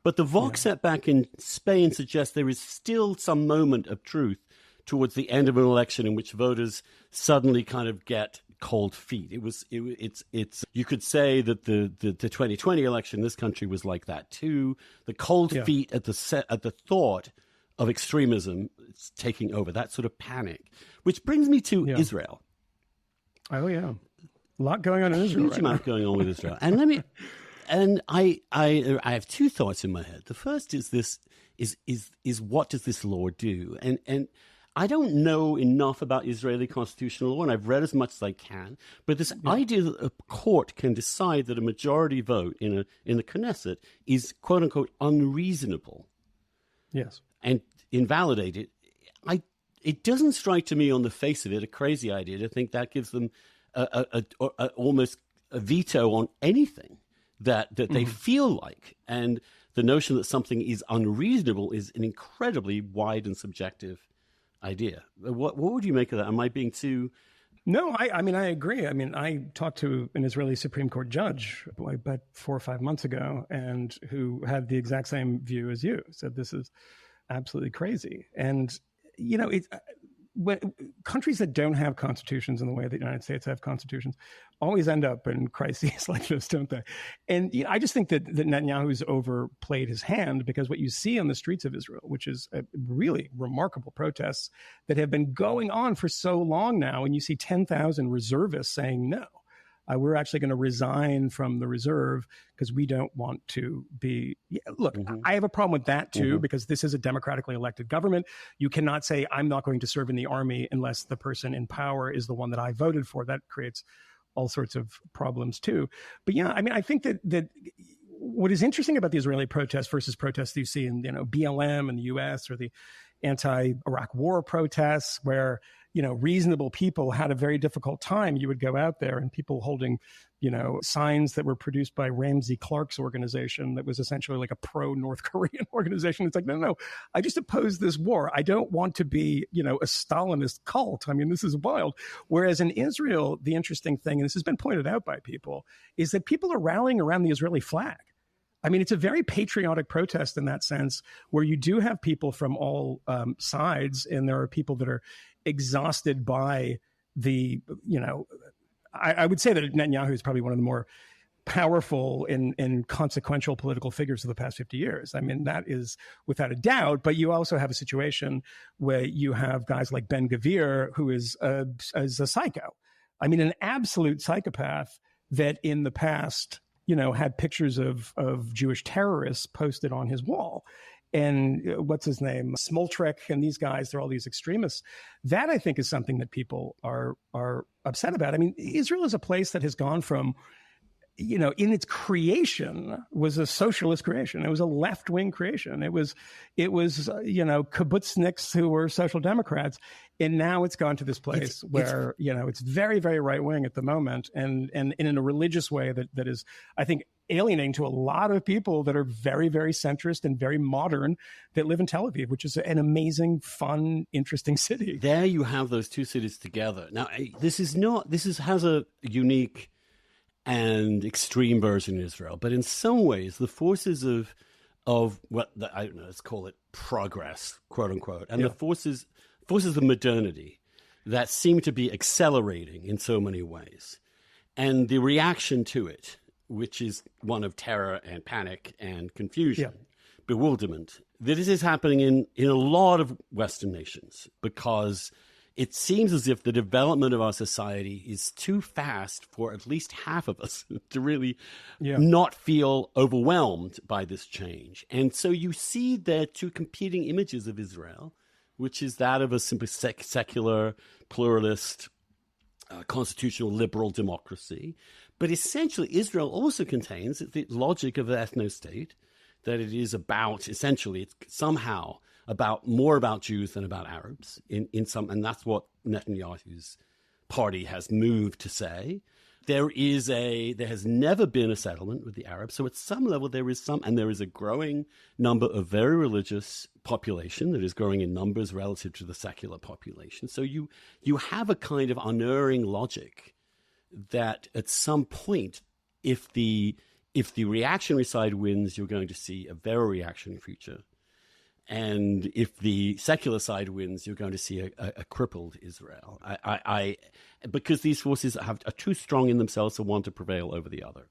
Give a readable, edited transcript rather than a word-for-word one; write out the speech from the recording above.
But the Vox setback in Spain suggests there is still some moment of truth towards the end of an election in which voters suddenly kind of get cold feet. It's you could say that the 2020 election in this country was like that too. The cold feet at the thought of extremism taking over, that sort of panic, which brings me to Israel. Oh yeah, a lot going on in Israel. Huge amount going on with Israel, and I have two thoughts in my head. The first is this: is what does this law do? And I don't know enough about Israeli constitutional law, and I've read as much as I can. But this idea that a court can decide that a majority vote in the Knesset is quote unquote unreasonable, and invalidate it, it doesn't strike to me on the face of it a crazy idea to think that gives them almost a veto on anything that they feel like. And the notion that something is unreasonable is an incredibly wide and subjective idea. What would you make of that? Am I being too... No, I mean, I agree. I mean, I talked to an Israeli Supreme Court judge about 4 or 5 months ago, and who had the exact same view as you, said this is absolutely crazy. And, you know, when countries that don't have constitutions in the way that the United States have constitutions always end up in crises like this, don't they? And I just think that Netanyahu's overplayed his hand, because what you see on the streets of Israel, which is a really remarkable protests that have been going on for so long now, and you see 10,000 reservists saying no. We're actually going to resign from the reserve because we don't want to be... Look, I have a problem with that too, because this is a democratically elected government. You cannot say, I'm not going to serve in the army unless the person in power is the one that I voted for. That creates all sorts of problems too. But yeah, I mean, I think that what is interesting about the Israeli protests versus protests that you see in, BLM in the US, or the anti-Iraq war protests, where reasonable people had a very difficult time. You would go out there and people holding, signs that were produced by Ramsey Clark's organization that was essentially like a pro-North Korean organization. It's like, no, I just oppose this war. I don't want to be, a Stalinist cult. I mean, this is wild. Whereas in Israel, the interesting thing, and this has been pointed out by people, is that people are rallying around the Israeli flag. I mean, it's a very patriotic protest in that sense, where you do have people from all sides, and there are people that are exhausted by the, I would say that Netanyahu is probably one of the more powerful and consequential political figures of the past 50 years. I mean, that is without a doubt. But you also have a situation where you have guys like Ben Gvir, who is a psycho. I mean, an absolute psychopath that in the past, had pictures of Jewish terrorists posted on his wall. And what's his name? Smoltrek and these guys, they're all these extremists. That, I think, is something that people are upset about. I mean, Israel is a place that has gone from, in its creation was a socialist creation. It was a left-wing creation. It was kibbutzniks who were social democrats. And now it's gone to this place where, it's very, very right-wing at the moment, and in a religious way that is, I think, alienating to a lot of people that are very, very centrist and very modern that live in Tel Aviv, which is an amazing, fun, interesting city. There you have those two cities together. Now, this has a unique and extreme version in Israel, but in some ways, the forces of what I don't know, let's call it progress, quote unquote, and the forces of modernity that seem to be accelerating in so many ways, and the reaction to it, which is one of terror and panic and confusion, bewilderment. This is happening in a lot of Western nations, because it seems as if the development of our society is too fast for at least half of us to really not feel overwhelmed by this change. And so you see there two competing images of Israel, which is that of a simply secular, pluralist, constitutional liberal democracy. But essentially, Israel also contains the logic of the ethno-state, that it is about, essentially, it's somehow more about Jews than about Arabs in some, and that's what Netanyahu's party has moved to say. There has never been a settlement with the Arabs, so at some level there is a growing number of very religious population that is growing in numbers relative to the secular population. So you have a kind of unerring logic that at some point, if the if the reactionary side wins, you're going to see a very reactionary future. And if the secular side wins, you're going to see a crippled Israel. Because these forces are too strong in themselves for one to prevail over the other.